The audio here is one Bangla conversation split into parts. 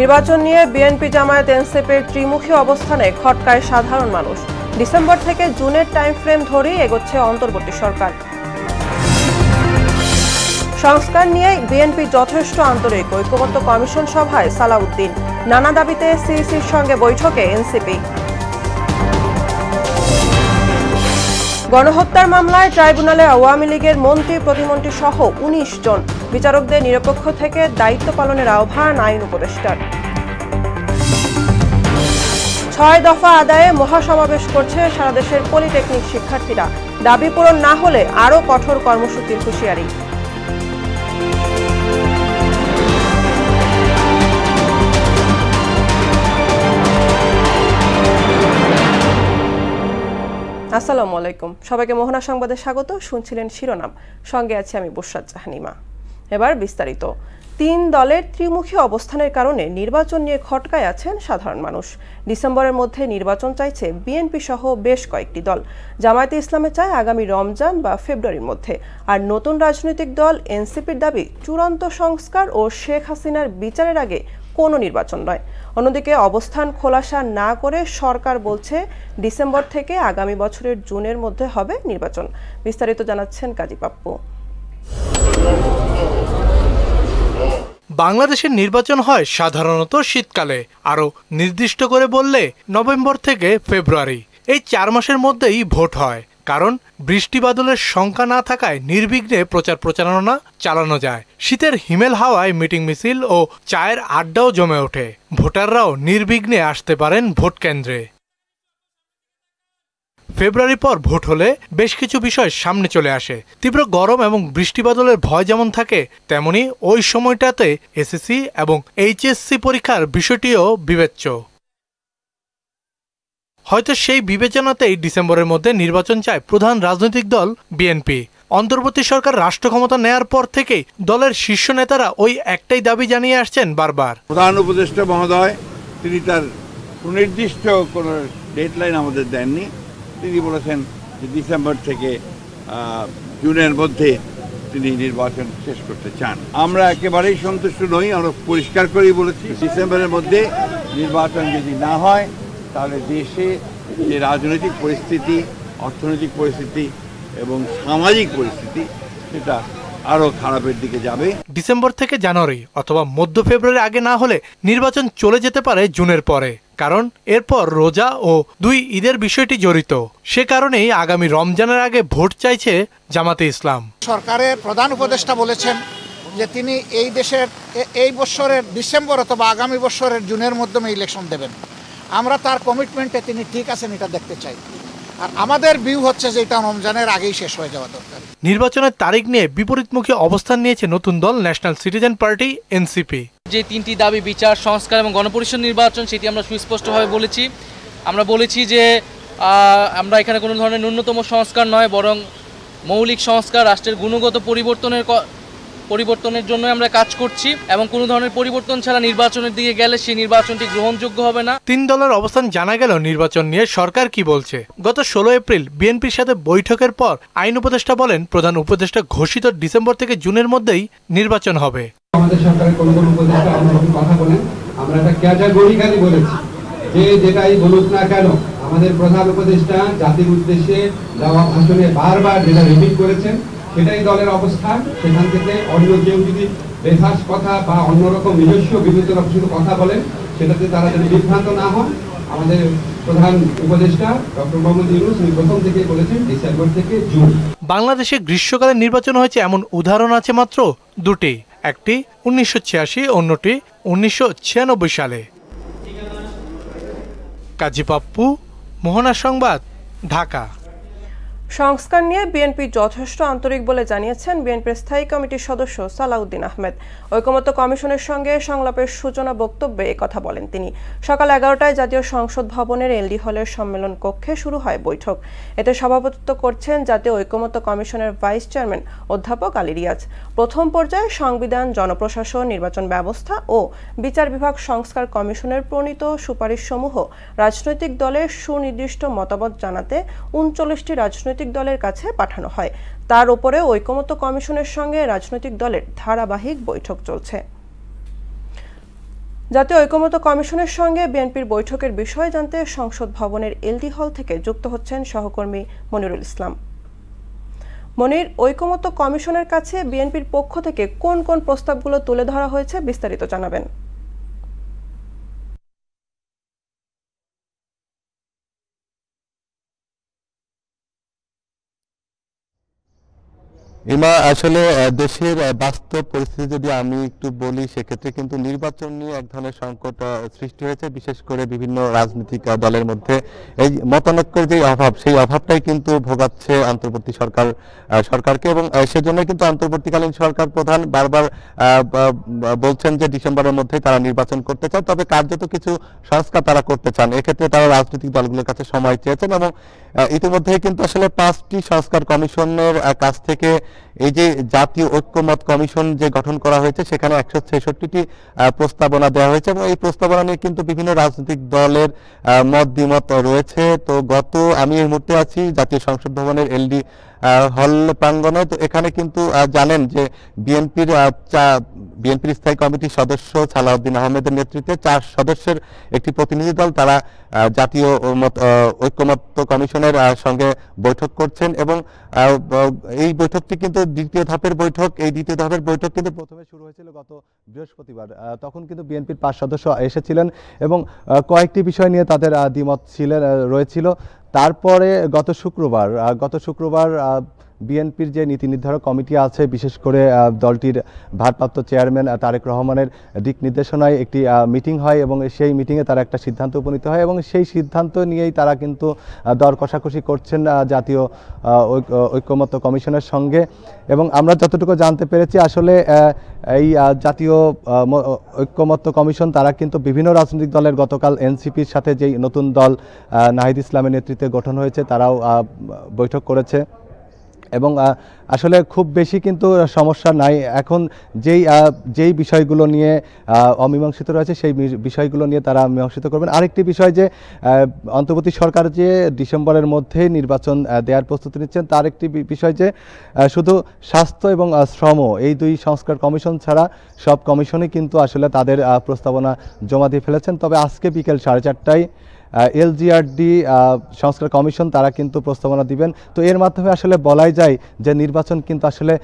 নির্বাচন নিয়ে বিএনপি জামায়াত এনসিপির ত্রিমুখী অবস্থানে খটকায় সাধারণ মানুষ। ডিসেম্বর থেকে জুনের টাইম ফ্রেম ধরেই এগোচ্ছে অন্তর্বর্তী সরকার। সংস্কার নিয়ে বিএনপি যথেষ্ট আন্তরিক, ঐক্যমত্য কমিশন সভায় সালাউদ্দিন। নানা দাবিতে সিইসির সঙ্গে বৈঠকে এনসিপি। গণহত্যার মামলায় ট্রাইব্যুনালে আওয়ামী লীগের মন্ত্রী প্রতিমন্ত্রী সহ ১৯ জন বিচারকদের নিরপেক্ষ থেকে দায়িত্ব পালনের আহ্বান আইন উপদেষ্টার। ৬ দফা আদায়ে মহাসমাবেশ করছে সারা দেশের পলিটেকনিক শিক্ষার্থীরা। দাবি পূরণ না হলে আরও কঠোর কর্মসূচির হুঁশিয়ারি। আসসালামু আলাইকুম, সবাইকে মোহনা সংবাদে স্বাগত। শুনছিলেন শিরোনাম, সঙ্গে আছি আমি বুশরাত জাহানিমা। এবার বিস্তারিত। ৩ দলের ত্রিমুখী অবস্থানের কারণে নির্বাচন নিয়ে খটকায় আছেন সাধারণ মানুষ। ডিসেম্বরের মধ্যে নির্বাচন চাইছে বিএনপি সহ বেশ কয়েকটি দল। জামায়াতে ইসলামে চায় আগামী রমজান বা ফেব্রুয়ারির মধ্যে। আর নতুন রাজনৈতিক দল এনসিপির দাবি চূড়ান্ত সংস্কার ও শেখ হাসিনার বিচারের আগে কোনো নির্বাচন নয়। অন্যদিকে অবস্থান খোলাসা না করে সরকার বলছে ডিসেম্বর থেকে আগামী বছরের জুনের মধ্যে হবে নির্বাচন। বিস্তারিত জানাচ্ছেন কাজী পাপ্পু। বাংলাদেশের নির্বাচন হয় সাধারণত শীতকালে, আরও নির্দিষ্ট করে বললে নভেম্বর থেকে ফেব্রুয়ারি। এই 4 মাসের মধ্যেই ভোট হয়, কারণ বৃষ্টি বাদলের শঙ্কা না থাকায় নির্বিঘ্নে প্রচারণা চালানো যায়। শীতের হিমেল হাওয়ায় মিটিং মিছিল ও চায়ের আড্ডাও জমে ওঠে। ভোটাররাও নির্বিঘ্নে আসতে পারেন ভোট কেন্দ্রে। ফেব্রুয়ারি পর ভোট হলে বেশ কিছু বিষয় সামনে চলে আসে। তীব্র গরম এবং বৃষ্টি বাদলের ভয় যেমন থাকে, তেমনি ওই সময়টাতে এসএসসি এবং এইচএসসি পরীক্ষার বিষয়টিও বিবেচ্য। হয়তো সেই বিবেচনাতেই ডিসেম্বরের মধ্যে নির্বাচন চায় প্রধান রাজনৈতিক দল বিএনপি। অন্তর্বর্তী সরকার রাষ্ট্র ক্ষমতা নেয়ার পর থেকেই দলের শীর্ষ নেতারা ওই একটাই দাবি জানিয়ে আসছেন বারবার। প্রধান উপদেষ্টা মহোদয় তিনি তার সুনির্দিষ্ট কোনো ডেডলাইন আমাদের দেননি। তিনি বলেছেন যে ডিসেম্বর থেকে জুনের মধ্যে তিনি নির্বাচন শেষ করতে চান। আমরা একেবারেই সন্তুষ্ট নই। আমরা পরিষ্কার করেই বলেছি, ডিসেম্বরের মধ্যে নির্বাচন যদি না হয় তাহলে দেশে যে রাজনৈতিক পরিস্থিতি, অর্থনৈতিক পরিস্থিতি এবং সামাজিক পরিস্থিতি সেটা আরও খারাপের দিকে যাবে। ডিসেম্বর থেকে জানুয়ারি অথবা মধ্য ফেব্রুয়ারির আগে না হলে নির্বাচন চলে যেতে পারে জুনের পরে, কারণ এরপর রোজা ও 2 ঈদের বিষয়টি জড়িত। সে কারণেই আগামী রমজানের আগে ভোট চাইছে জামাতে ইসলাম। সরকারের প্রধান উপদেষ্টা বলেছেন যে তিনি এই বছরের ডিসেম্বর অথবা আগামী বছরের জুনের মাধ্যমে ইলেকশন দেবেন। আমরা তার কমিটমেন্টে তিনি ঠিক আছেন এটা দেখতে চাই। আর আমাদের ভিউ হচ্ছে যে এটা রমজানের আগেই শেষ হয়ে যাওয়া দরকার। নির্বাচনের তারিখ নিয়ে বিপরীতমুখী অবস্থান নিয়েছে নতুন দল ন্যাশনাল সিটিজেন পার্টি এনসিপি। যে 3টি দাবি, বিচার, সংস্কার এবং গণপরিষদ নির্বাচন, সেটি আমরা সুস্পষ্টভাবে বলেছি। আমরা বলেছি যে আমরা এখানে কোনো ধরনের ন্যূনতম সংস্কার নয়, বরং মৌলিক সংস্কার, রাষ্ট্রের গুণগত পরিবর্তনের জন্য আমরা কাজ করছি এবং কোনো ধরনের পরিবর্তন ছাড়া নির্বাচনের দিকে গেলে সেই নির্বাচনটি গ্রহণযোগ্য হবে না। 3 দলের অবস্থান জানা গেল নির্বাচন নিয়ে সরকার কি বলছে। গত 16 এপ্রিল বিএনপির সাথে বৈঠকের পর আইন উপদেষ্টা বলেন প্রধান উপদেষ্টা ঘোষিত ডিসেম্বর থেকে জুনের মধ্যেই নির্বাচন হবে। আমাদের সরকারের কোন উপদেষ্টা আমরা কথা বলেন, আমরা একটা ক্যাটাগরিক্যালি বলেছি যে যেটাই বলুক না কেন আমাদের প্রধান উপদেষ্টা জাতির উদ্দেশ্যে দেওয়া ভাষণে বারবার যেটা রিপিট করেছেন সেটাই দলের অবস্থান। সেখান থেকে অন্য কেউ যদি বেফাস কথা বা অন্যরকম নিজস্ব বিভিন্ন কথা বলেন সেটাতে তারা যদি বিভ্রান্ত না হন। আমাদের প্রধান উপদেষ্টা ডক্টর মোহাম্মদ ইউনূস প্রথম থেকেই বলেছেন ডিসেম্বর থেকে জুন। বাংলাদেশে গ্রীষ্মকালে নির্বাচন হয়েছে এমন উদাহরণ আছে মাত্র 2টি। একটি 1986, অন্যটি 1996 সালে। কাজী পাপ্পু, মোহনা সংবাদ, ঢাকা। সংস্কার নিয়ে বিএনপি যথেষ্ট আন্তরিক বলে জানিয়েছেন বিএনপির স্থায়ী কমিটির সদস্য সালাউদ্দিন আহমেদ। ঐকমত্য কমিশনের সঙ্গে সংলাপের সূচনা বক্তব্যে একথা বলেন তিনি। সকাল 11টায় জাতীয় সংসদ ভবনের এলডি হলের সম্মেলন কক্ষে শুরু হয় বৈঠক। এতে সভাপতিত্ব করছেন জাতীয় ঐকমত্য কমিশনের ভাইস চেয়ারম্যান অধ্যাপক আলী রিয়াজ। প্রথম পর্যায়ে সংবিধান, জনপ্রশাসন, নির্বাচন ব্যবস্থা ও বিচার বিভাগ সংস্কার কমিশনের প্রণীত সুপারিশসমূহ রাজনৈতিক দলের সুনির্দিষ্ট মতামত জানাতে 39টি রাজনৈতিক দলের কাছে পাঠানো হয়। তার উপরে ঐকমত্য কমিশনের সঙ্গে রাজনৈতিক দলের ধারাবাহিক বৈঠক চলছে। জাতীয় ঐকমত্য কমিশনের সঙ্গে বিএনপির বৈঠকের বিষয়ে জানতে সংসদ ভবনের এলডি হল থেকে যুক্ত হচ্ছেন সহকর্মী মনিরুল ইসলাম। মনির, ঐকমত্য কমিশনের কাছে বিএনপির পক্ষ থেকে কোন কোন প্রস্তাবগুলো তুলে ধরা হয়েছে বিস্তারিত জানাবেন। ইমা, আসলে দেশের বাস্তব পরিস্থিতি যদি আমি একটু বলি, সেক্ষেত্রে কিন্তু নির্বাচন নিয়ে এক ধরনের সংকট সৃষ্টি হয়েছে, বিশেষ করে বিভিন্ন রাজনৈতিক দলের মধ্যে এই মতানৈক্যের যে অভাব, সেই অভাবটাই কিন্তু ভোগাচ্ছে অন্তর্বর্তী সরকারকে, এবং সেজন্য কিন্তু অন্তর্বর্তীকালীন সরকার প্রধান বারবার বলছেন যে ডিসেম্বরের মধ্যে তারা নির্বাচন করতে চান, তবে কার্যত কিছু সংস্কার তারা করতে চান। এক্ষেত্রে তারা রাজনৈতিক দলগুলোর কাছে সময় চেয়েছেন, এবং ইতিমধ্যে কিন্তু আসলে 5টি সংস্কার কমিশনের কাছ থেকে এই যে জাতীয় ঐক্যমত কমিশন যে গঠন করা হয়েছে, সেখানে 166টি প্রস্তাবনা দেওয়া হয়েছে, এবং এই প্রস্তাবনা নিয়ে কিন্তু বিভিন্ন রাজনৈতিক দলের মত দ্বিমত রয়েছে। তো আমি এই মুহূর্তে আছি জাতীয় সংসদ ভবনের এলডি হল প্রাঙ্গণে। তো এখানে কিন্তু জানেন যে বিএনপির স্থায়ী কমিটির সদস্য সালাউদ্দিন আহমেদের নেতৃত্বে 4 সদস্যের একটি প্রতিনিধি দল তারা জাতীয় ঐক্যমত্য কমিশনের সঙ্গে বৈঠক করছেন, এবং এই বৈঠকটি কিন্তু দ্বিতীয় ধাপের বৈঠক। এই দ্বিতীয় ধাপের বৈঠক কিন্তু প্রথমে শুরু হয়েছিল গত বৃহস্পতিবার। তখন কিন্তু বিএনপির 5 সদস্য এসেছিলেন, এবং কয়েকটি বিষয় নিয়ে তাদের দ্বিমত রয়েছিল। তারপরে গত শুক্রবার বিএনপির যে নীতি নির্ধারক কমিটি আছে, বিশেষ করে দলটির ভারপ্রাপ্ত চেয়ারম্যান তারেক রহমানের দিক নির্দেশনায় একটি মিটিং হয়, এবং সেই মিটিংয়ে তারা একটা সিদ্ধান্ত উপনীত হয়, এবং সেই সিদ্ধান্ত নিয়েই তারা কিন্তু দর কষাকষি করছেন জাতীয় ঐক্যমত্য কমিশনের সঙ্গে। এবং আমরা যতটুকু জানতে পেরেছি, আসলে এই জাতীয় ঐক্যমত্য কমিশন তারা কিন্তু বিভিন্ন রাজনৈতিক দলের, গতকাল এনসিপির সাথে যেই নতুন দল নাহিদ ইসলামের নেতৃত্বে গঠন হয়েছে, তারাও বৈঠক করেছে, এবং আসলে খুব বেশি কিন্তু সমস্যা নাই। এখন যেই বিষয়গুলো নিয়ে অমীমাংসিত রয়েছে, সেই বিষয়গুলো নিয়ে তারা মীমাংসিত করবেন। আরেকটি বিষয় যে অন্তর্বর্তী সরকার যে ডিসেম্বরের মধ্যে নির্বাচন দেওয়ার প্রস্তুতি নিচ্ছেন, তার একটি বিষয় যে শুধু স্বাস্থ্য এবং শ্রম এই 2 সংস্কার কমিশন ছাড়া সব কমিশনই কিন্তু আসলে তাদের প্রস্তাবনা জমা দিয়ে ফেলেছেন। তবে আজকে বিকেল 4:30টায় এলজিআরডি সংস্কার কমিশন তারা কিন্তু প্রস্তাবনা দিবেন। তো এর মাধ্যমে আসলে বলাই যায় যে নির্বাচন কিন্তু আসলে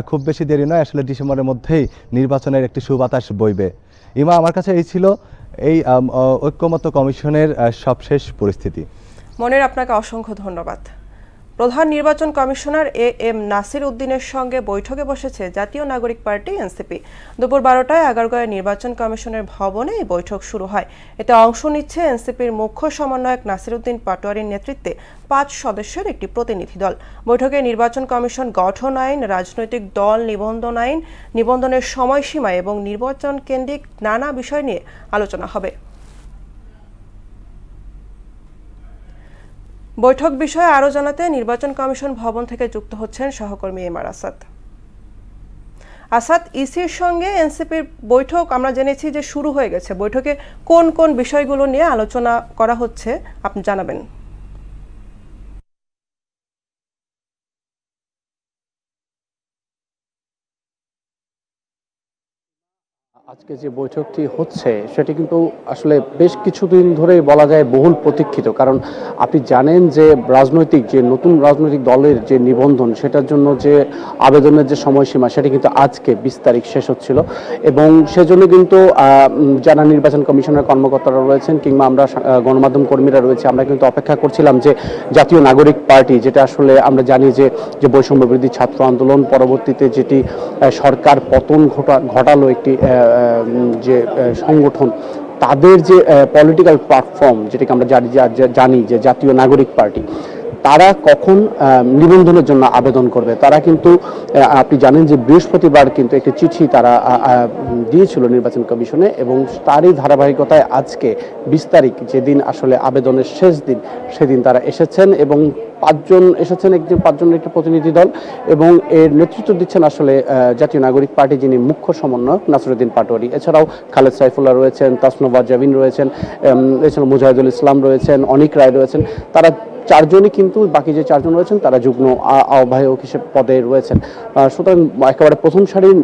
খুব বেশি দেরি নয়, আসলে ডিসেম্বরের মধ্যেই নির্বাচনের একটি সুবাতাস বইবে। ইমা, আমার কাছে এই ছিল এই ঐক্যমত্য কমিশনের সবশেষ পরিস্থিতি। মনির, আপনাকে অসংখ্য ধন্যবাদ। প্রধান নির্বাচন কমিশনার এম নাসির উদ্দিনের সঙ্গে বৈঠকে বসেছে জাতীয় নাগরিক পার্টি এনসিপি। দুপুর 12টায় আগারগাঁওয়ের নির্বাচন কমিশনের ভবনে এই বৈঠক শুরু হয়। এতে অংশ নিচ্ছে এনসিপির মুখ্য সমন্বয়ক নাসির উদ্দিন পাটোয়ারির নেতৃত্বে 5 সদস্যের একটি প্রতিনিধি দল। বৈঠকে নির্বাচন কমিশন গঠন আইন, রাজনৈতিক দল নিবন্ধন আইন, নিবন্ধনের সময়সীমা এবং নির্বাচন কেন্দ্রিক নানা বিষয় নিয়ে আলোচনা হবে। বৈঠক বিষয়ে আরও জানাতে নির্বাচন কমিশন ভবন থেকে যুক্ত হচ্ছেন সহকর্মী এমআর আসাদ। ইসির সঙ্গে এনসিপির বৈঠক আমরা জেনেছি যে শুরু হয়ে গেছে। বৈঠকে কোন কোন বিষয়গুলো নিয়ে আলোচনা করা হচ্ছে আপনি জানাবেন। আজকে যে বৈঠকটি হচ্ছে সেটি কিন্তু আসলে বেশ কিছুদিন ধরেই বলা যায় বহুল প্রতীক্ষিত, কারণ আপনি জানেন যে নতুন রাজনৈতিক দলের যে নিবন্ধন, সেটার জন্য যে আবেদনের যে সময়সীমা, সেটি কিন্তু আজকে 20 তারিখ শেষ হচ্ছিল, এবং সেজন্য কিন্তু যারা নির্বাচন কমিশনের কর্মকর্তারা রয়েছেন কিংবা আমরা গণমাধ্যম কর্মীরা রয়েছে, আমরা কিন্তু অপেক্ষা করছিলাম যে জাতীয় নাগরিক পার্টি, যেটা আসলে আমরা জানি যে বৈষম্য বিরোধী ছাত্র আন্দোলন পরবর্তীতে যেটি সরকার পতন ঘটালো একটি যে সংগঠন, তাদের যে পলিটিক্যাল প্ল্যাটফর্ম, যেটাকে আমরা জানি যে জাতীয় নাগরিক পার্টি, তারা কখন নিবন্ধনের জন্য আবেদন করবে। তারা কিন্তু আপনি জানেন যে বৃহস্পতিবার কিন্তু একটি চিঠি তারা দিয়েছিল নির্বাচন কমিশনে, এবং তারই ধারাবাহিকতায় আজকে 20 তারিখ, যেদিন আসলে আবেদনের শেষ দিন, সেদিন তারা এসেছেন, এবং 5 জন এসেছেন, 5 জনের একটি প্রতিনিধি দল, এবং এর নেতৃত্ব দিচ্ছেন আসলে জাতীয় নাগরিক পার্টি যিনি মুখ্য সমন্বয়ক নাসিরউদ্দিন পাটোয়ারি। এছাড়াও খালেদ সাইফুল্লাহ রয়েছেন, তাসনোভা জাবিন রয়েছেন, এছাড়াও মুজাহিদুল ইসলাম রয়েছেন, অনিক রায় রয়েছেন। তারা চারজনই কিন্তু বাকি যে চারজন রয়েছেন তারা যুগ্ম আহ্বায়ক হিসেবে পদে রয়েছেন। সুতরাং একেবারে প্রথম সারির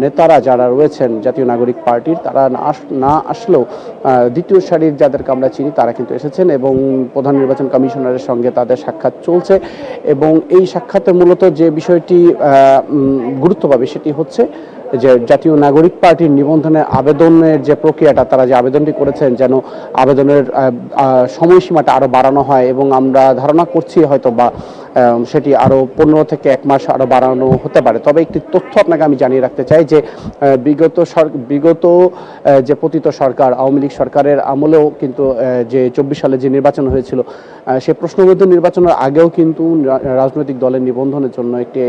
নেতারা যারা রয়েছেন জাতীয় নাগরিক পার্টির তারা না আসলেও দ্বিতীয় সারির যাদেরকে আমরা চিনি তারা কিন্তু এসেছেন এবং প্রধান নির্বাচন কমিশনারের সঙ্গে তাদের সাক্ষাৎ চলছে এবং এই সাক্ষাতে মূলত যে বিষয়টি গুরুত্ব পাবে সেটি হচ্ছে যে জাতীয় নাগরিক পার্টির নিবন্ধনের আবেদনের যে প্রক্রিয়াটা তারা যে আবেদনটি করেছেন যেন আবেদনের সময়সীমাটা আরো বাড়ানো হয় এবং আমরা ধারণা করছি হয়তো বা সেটি আরো 15 থেকে 1 মাস আরো বাড়ানো হতে পারে। তবে একটি তথ্য আপনাকে আমি জানিয়ে রাখতে চাই যে বিগত যে পতিত সরকার আওয়ামী লীগ সরকারের আমলেও কিন্তু যে 24 সালে যে নির্বাচন হয়েছিল সে প্রশ্নবিদ্ধ নির্বাচনের আগেও কিন্তু রাজনৈতিক দলের নিবন্ধনের জন্য একটি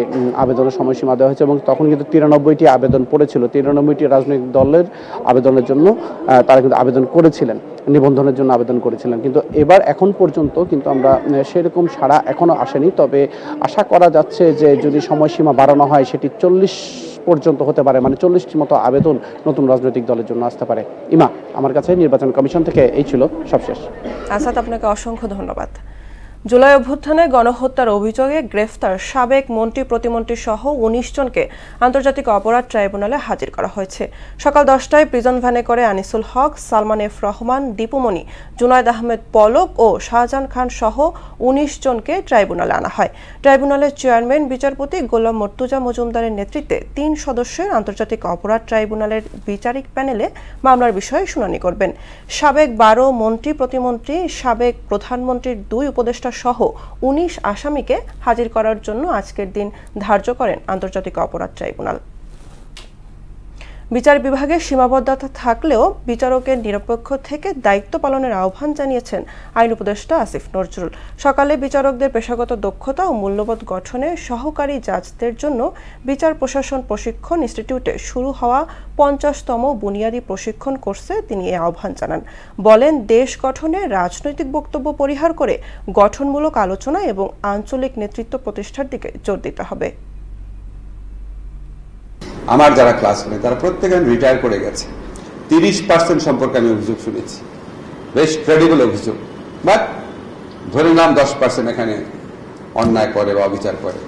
আবেদনের সময়সীমা দেওয়া হয়েছে এবং তখন কিন্তু 93টি আবেদন পড়েছিল। 93টি রাজনৈতিক দলের আবেদনের জন্য তারা কিন্তু আবেদন করেছিলেন, নিবন্ধনের জন্য আবেদন করেছিলেন। কিন্তু এবার এখন পর্যন্ত কিন্তু আমরা সেরকম সাড়া এখনো আসেনি। তবে আশা করা যাচ্ছে যে যদি সময়সীমা বাড়ানো হয় সেটি 40 পর্যন্ত হতে পারে, মানে 40টির মতো আবেদন নতুন রাজনৈতিক দলের জন্য আসতে পারে। ইমা, আমার কাছে নির্বাচন কমিশন থেকে এই ছিল সবশেষ। আসাদ, আপনাকে অসংখ্য ধন্যবাদ। জুলাই অভ্যুত্থানে গণহত্যার অভিযোগে গ্রেফতার সাবেক মন্ত্রী প্রতিমন্ত্রী সহ 19 জনকে আন্তর্জাতিক অপরাধ ট্রাইব্যুনালে হাজির করা হয়েছে। সকাল 10টায় প্রিজন ভ্যানে করে আনিসুল হক, সালমান এফ রহমান, দীপুমণি, জুনায়েদ আহমেদ পলক ও শাহজাহান খান সহ 19 জনকে ট্রাইব্যুনালে আনা হয়। ট্রাইব্যুনালের চেয়ারম্যান বিচারপতি গোলাম মর্তুজা মজুমদারের নেতৃত্বে 3 সদস্যের আন্তর্জাতিক অপরাধ ট্রাইব্যুনালের বিচারিক প্যানেলে মামলার বিষয়ে শুনানি করবেন। সাবেক 12 মন্ত্রী প্রতিমন্ত্রী, সাবেক প্রধানমন্ত্রীর 2 উপদেষ্টা সহ 19 আসামিকে হাজির করার জন্য আজকের দিন ধার্য করেন আন্তর্জাতিক অপরাধ ট্রাইব্যুনাল। বিচার বিভাগে সীমাবদ্ধতা থাকলেও বিচারকের নিরপেক্ষ থেকে দায়িত্ব পালনের আহ্বান জানিয়েছেন আইন উপদেষ্টা আসিফ নজরুল। সকালে বিচারকদের পেশাগত দক্ষতা ও মূল্যবোধ গঠনে সহকারী জাজদের জন্য বিচার প্রশাসন প্রশিক্ষণ ইনস্টিটিউটে শুরু হওয়া 50তম বুনিয়াদী প্রশিক্ষণ কোর্সে তিনি এই আহ্বান জানান। বলেন, দেশ গঠনে রাজনৈতিক বক্তব্য পরিহার করে গঠনমূলক আলোচনা এবং আঞ্চলিক নেতৃত্ব প্রতিষ্ঠার দিকে জোর দিতে হবে। আমার যারা ক্লাসমেট তারা প্রত্যেকে রিটায়ার করে গেছে। 30% সম্পর্কে আমি অভিযোগ শুনেছি, বেশ ক্রেডিবল অভিযোগ, বাট ধরে নাম 10% এখানে অন্যায় করে বা অবিচার করে।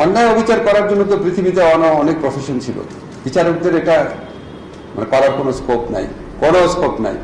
অন্যায় অবিচার করার জন্য তো পৃথিবীতে অনেক প্রফেশন ছিল, বিচারকদের এটা মানে করার কোনো স্কোপ নাই, কোনো স্কোপ নাই।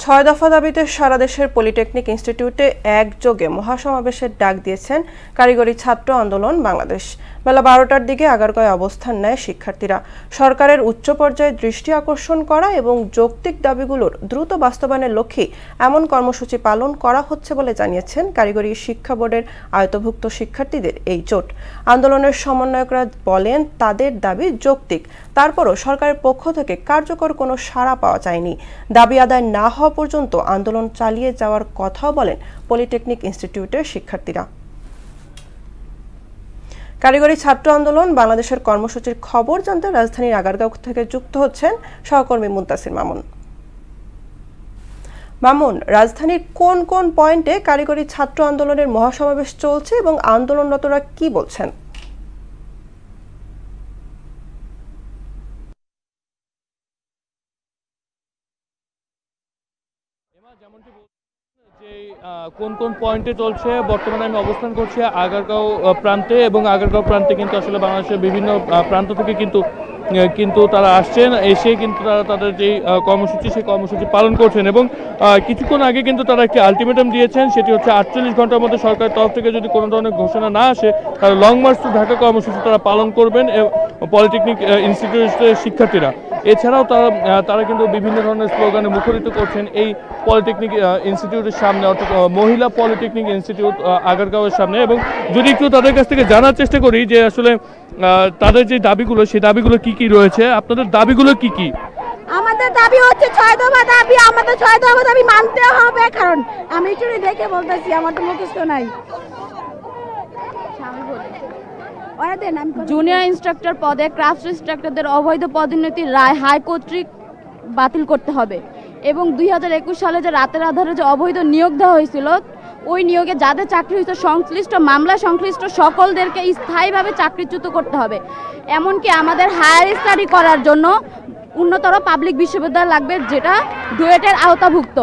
6 দফা দাবিতে সারা দেশের পলিটেকনিক ইনস্টিটিউটে একযোগে মহাসমাবেশের ডাক দিয়েছেন কারিগরি ছাত্র আন্দোলন বাংলাদেশ। বেলা 12টার দিকে আগারগাঁয়ে অবস্থান নেয় শিক্ষার্থীরা। সরকারের উচ্চ পর্যায়ে দৃষ্টি আকর্ষণ করা এবং যৌক্তিক দাবিগুলোর দ্রুত বাস্তবায়নের লক্ষ্যে এমন কর্মসূচি পালন করা হচ্ছে বলে জানিয়েছেন কারিগরি শিক্ষা বোর্ডের আয়ত্তভুক্ত শিক্ষার্থীদের এই জোট। আন্দোলনের সমন্বয়করা বলেন, তাদের দাবি যৌক্তিক, তারপরও সরকারের পক্ষ থেকে কার্যকর কোনো সাড়া পাওয়া যায়নি। দাবি আদায় না হওয়া পর্যন্ত আন্দোলন চালিয়ে যাওয়ার কথাও বলেন পলিটেকনিক ইনস্টিটিউটের শিক্ষার্থীরা। কারিগরি ছাত্র আন্দোলন বাংলাদেশের কর্মসূচির খবর জানতে রাজধানীর আগারগাঁও থেকে যুক্ত হচ্ছেন সহকর্মী মুনতাসির মামুন। মামুন, রাজধানীর কোন কোন পয়েন্টে কারিগরি ছাত্র আন্দোলনের মহাসমাবেশ চলছে এবং আন্দোলনরতরা কি বলছেন? কোন কোন পয়েন্টে চলছে, বর্তমানে আমি অবস্থান করছি আগারগাঁও প্রান্তে এবং আগারগাঁও প্রান্তে কিন্তু আসলে বাংলাদেশের বিভিন্ন প্রান্ত থেকে কিন্তু তারা আসছেন, এসে কিন্তু তারা তাদের যে কর্মসূচি সেই কর্মসূচি পালন করছেন এবং কিছুক্ষণ আগে কিন্তু তারা একটি আলটিমেটাম দিয়েছেন, সেটি হচ্ছে 48 ঘন্টার মধ্যে সরকারের তরফ থেকে যদি কোনো ধরনের ঘোষণা না আসে তাহলে লং মার্চ টু ঢাকা কর্মসূচি তারা পালন করবেন পলিটেকনিক ইনস্টিটিউটের শিক্ষার্থীরা। এছাড়াও তারা কিন্তু বিভিন্ন ধরনের স্লোগানে মুখরিত করছেন এই পলিটেকনিক ইনস্টিটিউটের সামনে, অর্থাৎ মহিলা পলিটেকনিক ইনস্টিটিউট আগারগাঁওয়ের সামনে। এবং যদি একটু তাদের কাছ থেকে জানার চেষ্টা করি যে আসলে তাদের যে দাবিগুলো, সেই দাবিগুলো কি কি রয়েছে, আপনাদের দাবিগুলো কি কি? আমাদের দাবি হচ্ছে 6 দফা দাবি, আমাদের 6 দফা দাবি মানতে হবে, কারণ আমি একটু দেখে বলতেছি, আমার তো মুখস্থ নাই। জুনিয়র ইনস্ট্রাক্টর পদে ক্রাফট ইনস্ট্রাক্টরদের অবৈধ পদোন্নতির রায় হাইকোর্ট বাতিল করতে হবে এবং 2021 সালে যে রাতের আধারে যে অবৈধ নিয়োগ দেওয়া হয়েছিল, ওই নিয়োগে যাদের চাকরি হয়েছে সংশ্লিষ্ট মামলা সংশ্লিষ্ট সকলদেরকে স্থায়ীভাবে চাকরিচ্যুত করতে হবে। এমনকি আমাদের হায়ার স্টাডি করার জন্য উন্নতর পাবলিক বিশ্ববিদ্যালয় লাগবে, যেটা ডুয়েটের আওতাভুক্ত।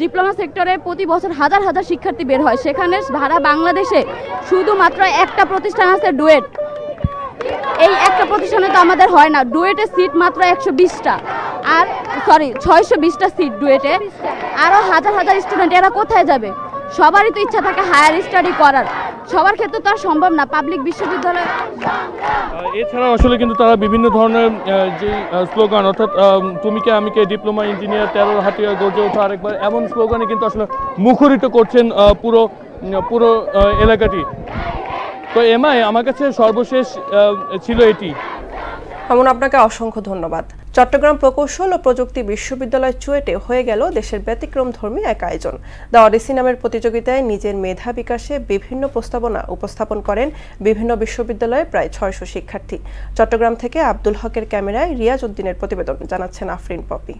ডিপ্লোমা সেক্টরে প্রতি বছর হাজার হাজার শিক্ষার্থী বের হয়, সেখানে সারা বাংলাদেশে শুধুমাত্র একটা প্রতিষ্ঠান আছে ডুয়েট। এই একটা প্রতিষ্ঠানে তো আমাদের হয় না, ডুয়েটের সিট মাত্র 120টা, আর 620টা সিট ডুয়েটে, আরও হাজার হাজার স্টুডেন্ট, এরা কোথায় যাবে? সবারই তো ইচ্ছা থাকে হায়ার স্টাডি করার, সবার ক্ষেত্রে তো আর সম্ভব না পাবলিক বিশ্ববিদ্যালয়। এছাড়াও আসলে কিন্তু তারা বিভিন্ন ধরনের যে স্লোগান, অর্থাৎ তুমি কে আমি কে, ডিপ্লোমা ইঞ্জিনিয়ার, 13 হাতিয়া গর্জে ওঠা আরেকবার, এমন স্লোগানে কিন্তু আসলে মুখরিত করছেন পুরো এলাকাটি। তো এমআই আমার কাছে সর্বশেষ ছিল এটি। এমন আপনাকে অসংখ্য ধন্যবাদ। চট্টগ্রাম প্রকৌশল ও প্রযুক্তি বিশ্ববিদ্যালয় চুয়েটে হয়ে গেল দেশের ব্যতিক্রমধর্মী এক আয়োজন। দ্য অডিসি নামের প্রতিযোগিতায় নিজের মেধা বিকাশে বিভিন্ন প্রস্তাবনা উপস্থাপন করেন বিভিন্ন বিশ্ববিদ্যালয়ের প্রায় 600 শিক্ষার্থী। চট্টগ্রাম থেকে আব্দুল হকের ক্যামেরায় রিয়াজ উদ্দিনের প্রতিবেদন, জানাচ্ছেন আফরিন পপি।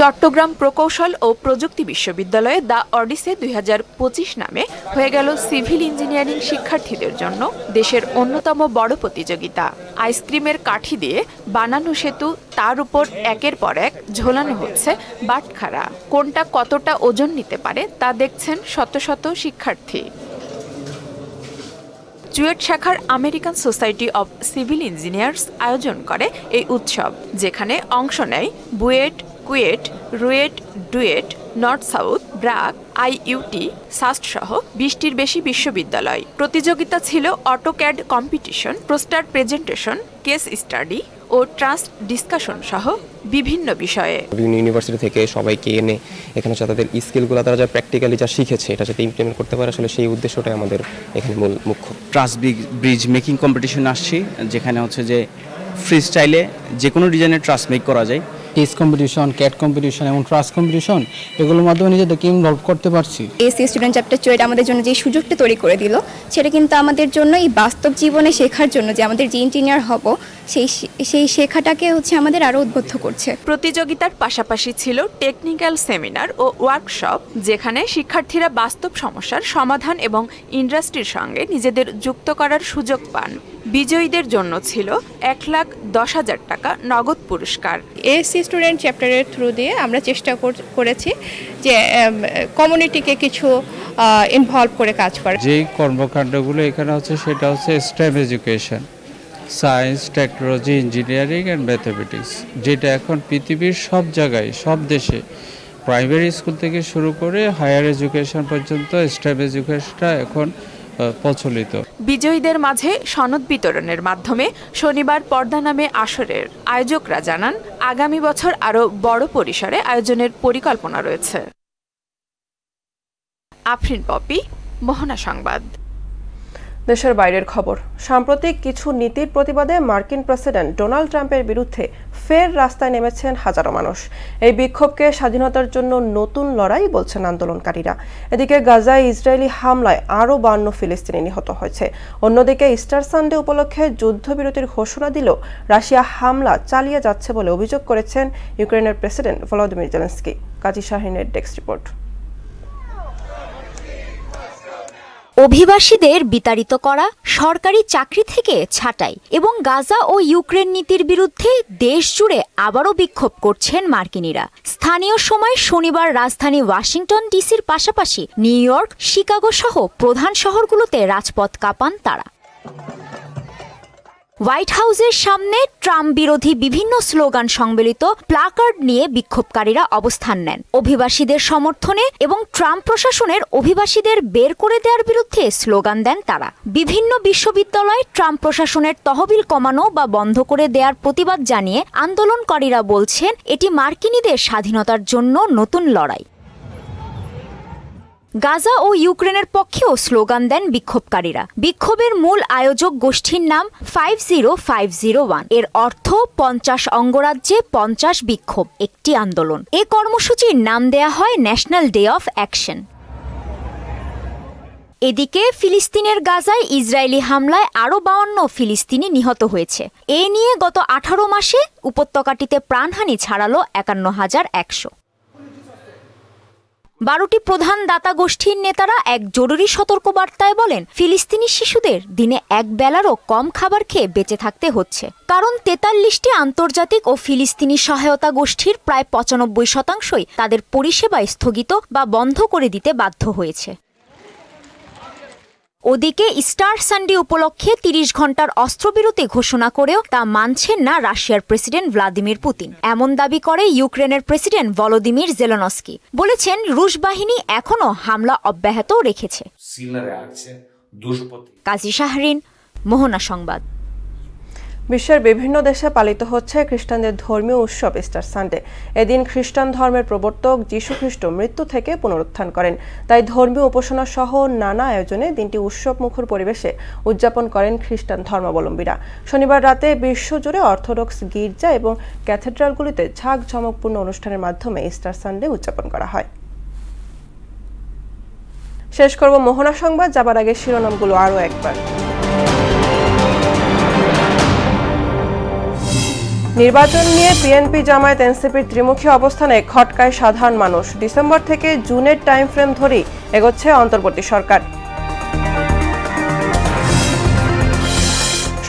চট্টগ্রাম প্রকৌশল ও প্রযুক্তি বিশ্ববিদ্যালয়ে দ্য অডিসি 2025 নামে হয়ে গেল সিভিল ইঞ্জিনিয়ারিং শিক্ষার্থীদের জন্য দেশের অন্যতম বড় প্রতিযোগিতা। আইসক্রিমের কাঠি দিয়ে বানানো সেতু, তার উপর একের পর এক ঝোলানো হচ্ছে বাটখারা। কোনটা কতটা ওজন নিতে পারে তা দেখছেন শত শত শিক্ষার্থী। চুয়েট শাখার American Society of Civil Engineers আয়োজন করে এই উৎসব, যেখানে অংশ নেয় বুয়েট, কুয়েট, রুয়েট, ডুয়েট, নর্থ সাউথ, ব্রাক, আইইউটি, সাস্ট সহ 20টির বেশি বিশ্ববিদ্যালয়। প্রতিযোগিতা ছিল AutoCAD competition, poster presentation, case study ও ট্রাস্ট ডিসকাশন সহ বিভিন্ন বিষয়ে। বিভিন্ন ইউনিভার্সিটি থেকে সবাইকে এনে এখানে তাদের স্কিলগুলো তারা যা প্র্যাকটিক্যালি যা শিখেছে এটা যাতে ইমপ্লিমেন্ট করতে পারে, আসলে সেই উদ্দেশ্যটাই আমাদের এখানে মূল মুখ্য। ট্রাস্ট ব্রিজ মেকিং কম্পিটিশন আসছি, যেখানে হচ্ছে যে ফ্রি স্টাইলে যে কোনো ডিজাইনের ট্রাস্ট মেক করা যায়। টেস্ট কম্পিটিশন, ক্যাট কম্পিটিশন এবং ট্রাস্ট কম্পিটিশন, এগুলোর মাধ্যমে নিজেদেরকে ইনভলভ করতে পারছি। এসি স্টুডেন্ট চ্যাপ্টার চুয়েট আমাদের জন্য যে সুযোগটা তৈরি করে দিল, সেটা কিন্তু আমাদের জন্য এই বাস্তব জীবনে শেখার জন্য, যে আমাদের যে ইঞ্জিনিয়ার হব সেই শেখাটাকে হচ্ছে আমাদের আরও উদ্বুদ্ধ করছে। প্রতিযোগিতার পাশাপাশি ছিল টেকনিক্যাল সেমিনার ও ওয়ার্কশপ, যেখানে শিক্ষার্থীরা বাস্তব সমস্যার সমাধান এবং ইন্ডাস্ট্রির সঙ্গে নিজেদের যুক্ত করার সুযোগ পান। বিজয়ীদের জন্য ছিল 1,10,000 টাকা নগদ পুরস্কার। এসি স্টুডেন্ট চ্যাপ্টারের থ্রু দিয়ে আমরা চেষ্টা করেছি যে কমিউনিটিকে কিছু ইনভলভ করে কাজ করা। যেই কর্মকাণ্ডগুলো এখানে হচ্ছে সেটা হচ্ছে stem education, science, technology, engineering and mathematics, যেটা এখন পৃথিবীর সব জায়গায়, সব দেশে প্রাইমারি স্কুল থেকে শুরু করে হায়ার এডুকেশন পর্যন্ত স্টেম এডুকেশনটা এখন প্রচলিত। বিজয়ীদের মাঝে সনদ বিতরণের মাধ্যমে শনিবার পর্দা নামে আসরের আয়োজকরা জানান, আগামী বছর আরও বড় পরিসরে আয়োজনের পরিকল্পনা রয়েছে। আফরিন পপি, মোহনা সংবাদ। দেশের বাইরের খবর। সাম্প্রতিক কিছু নীতির প্রতিবাদে মার্কিন প্রেসিডেন্ট ডোনাল্ড ট্রাম্পের বিরুদ্ধে ফের রাস্তায় নেমেছেন হাজারো মানুষ। এই বিক্ষোভকে স্বাধীনতার জন্য নতুন লড়াই বলছেন আন্দোলনকারীরা। এদিকে গাজায় ইসরায়েলি হামলায় আরও 52 ফিলিস্তিনি নিহত হয়েছে। অন্যদিকে ইস্টার সানডে উপলক্ষে যুদ্ধবিরতির ঘোষণা দিলেও রাশিয়া হামলা চালিয়ে যাচ্ছে বলে অভিযোগ করেছেন ইউক্রেনের প্রেসিডেন্ট ভলোদিমির জেলেনস্কি। কাজী শাহিনের ডেস্ক রিপোর্ট। অভিবাসীদের বিতাড়িত করা, সরকারি চাকরি থেকে ছাঁটাই এবং গাজা ও ইউক্রেন নীতির বিরুদ্ধে দেশ জুড়ে আবারও বিক্ষোভ করছেন মার্কিনিরা। স্থানীয় সময় শনিবার রাজধানী ওয়াশিংটন ডিসির পাশাপাশি নিউ ইয়র্ক, শিকাগো সহ প্রধান শহরগুলোতে রাজপথ কাঁপান তারা। হোয়াইট হাউসের সামনে ট্রাম্প বিরোধী বিভিন্ন স্লোগান সংবলিত প্লাকার্ড নিয়ে বিক্ষোভকারীরা অবস্থান নেন। অভিবাসীদের সমর্থনে এবং ট্রাম্প প্রশাসনের অভিবাসীদের বের করে দেওয়ার বিরুদ্ধে স্লোগান দেন তারা। বিভিন্ন বিশ্ববিদ্যালয়ে ট্রাম্প প্রশাসনের তহবিল কমানো বা বন্ধ করে দেওয়ার প্রতিবাদ জানিয়ে আন্দোলনকারীরা বলছেন, এটি মার্কিনীদের স্বাধীনতার জন্য নতুন লড়াই। গাজা ও ইউক্রেনের পক্ষেও স্লোগান দেন বিক্ষোভকারীরা। বিক্ষোভের মূল আয়োজক গোষ্ঠীর নাম 50501। এর অর্থ 50 অঙ্গরাজ্যে 50 বিক্ষোভ, একটি আন্দোলন। এ কর্মসূচির নাম দেয়া হয় ন্যাশনাল ডে অফ অ্যাকশন। এদিকে ফিলিস্তিনের গাজায় ইসরায়েলি হামলায় আরও 52 ফিলিস্তিনি নিহত হয়েছে। এ নিয়ে গত 18 মাসে উপত্যকাটিতে প্রাণহানি ছাড়ালো 51,100। 12টি প্রধান দাতা গোষ্ঠীর নেতারা এক জরুরি সতর্কবার্তায় বলেন, ফিলিস্তিনি শিশুদের দিনে এক বেলারও কম খাবার খেয়ে বেঁচে থাকতে হচ্ছে। কারণ 43টি আন্তর্জাতিক ও ফিলিস্তিনি সহায়তা গোষ্ঠীর প্রায় 95% তাদের পরিষেবা স্থগিত বা বন্ধ করে দিতে বাধ্য হয়েছে। ওদিকে স্টার সানডে উপলক্ষে 30 ঘন্টার অস্ত্রবিরতি ঘোষণা করেও তা মানছেন না রাশিয়ার প্রেসিডেন্ট ভ্লাদিমির পুতিন। এমন দাবি করে ইউক্রেনের প্রেসিডেন্ট ভলোদিমির জেলেনস্কি। বলেছেন, রুশ বাহিনী এখনও হামলা অব্যাহত রেখেছে। কাজী শাহরিন, মোহনা সংবাদ। বিশ্বের বিভিন্ন দেশে পালিত হচ্ছে খ্রিস্টানদের ধর্মীয় উৎসব ইস্টার সানডে। এদিন খ্রিস্টান ধর্মের প্রবর্তক যীশু খ্রিস্ট মৃত্যু থেকে পুনরুত্থান করেন। তাই ধর্মীয় উপাসনা সহ নানা আয়োজনে দিনটি উৎসব মুখর পরিবেশে উদযাপন করেন খ্রিস্টান ধর্মাবলম্বীরা। শনিবার রাতে বিশ্বজুড়ে অর্থোডক্স গির্জা এবং ক্যাথেড্রালগুলিতে ঝাঁকঝমকপূর্ণ অনুষ্ঠানের মাধ্যমে ইস্টার সানডে উদযাপন করা হয়। শেষ করব মোহনা সংবাদ, যাবার আগে শিরোনামগুলো আরও একবার। নির্বাচন নিয়ে বিএনপি জামায়াত এনসিপির ত্রিমুখী অবস্থানে খটকায় সাধারণ মানুষ। ডিসেম্বর থেকে জুনের টাইম ফ্রেম ধরেই এগোচ্ছে অন্তর্বর্তী সরকার।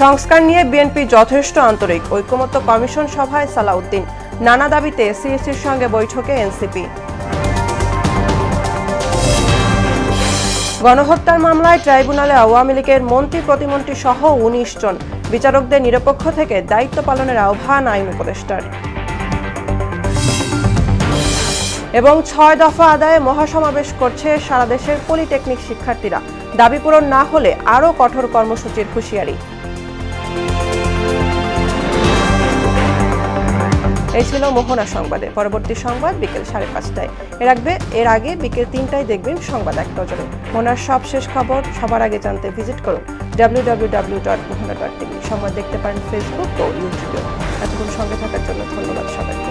সংস্কার নিয়ে বিএনপি যথেষ্ট আন্তরিক, ঐকমত্য কমিশন সভায় সালাউদ্দিন। নানা দাবিতে সিএসির সঙ্গে বৈঠকে এনসিপি। গণহত্যার মামলায় ট্রাইব্যুনালে আওয়ামী লীগের মন্ত্রী প্রতিমন্ত্রী সহ 19 জন। বিচারকদের নিরপেক্ষ থেকে দায়িত্ব পালনের আহ্বান আইন উপদেষ্টার। এবং 6 দফা আদায়ে মহাসমাবেশ করছে সারা দেশের পলিটেকনিক শিক্ষার্থীরা। দাবি পূরণ না হলে আরও কঠোর কর্মসূচির হুঁশিয়ারি। এই ছিল মোহনা সংবাদে। পরবর্তী সংবাদ বিকেল 5:30টায়। এর আগে বিকেল 3টায় দেখবেন সংবাদ এক নজরে। মোহনার সবশেষ খবর সবার আগে জানতে ভিজিট করুন www.mohana.tv। সংবাদ দেখতে পারেন ফেসবুক ও ইউটিউবে। এতক্ষণ সঙ্গে থাকার জন্য ধন্যবাদ সবাইকে।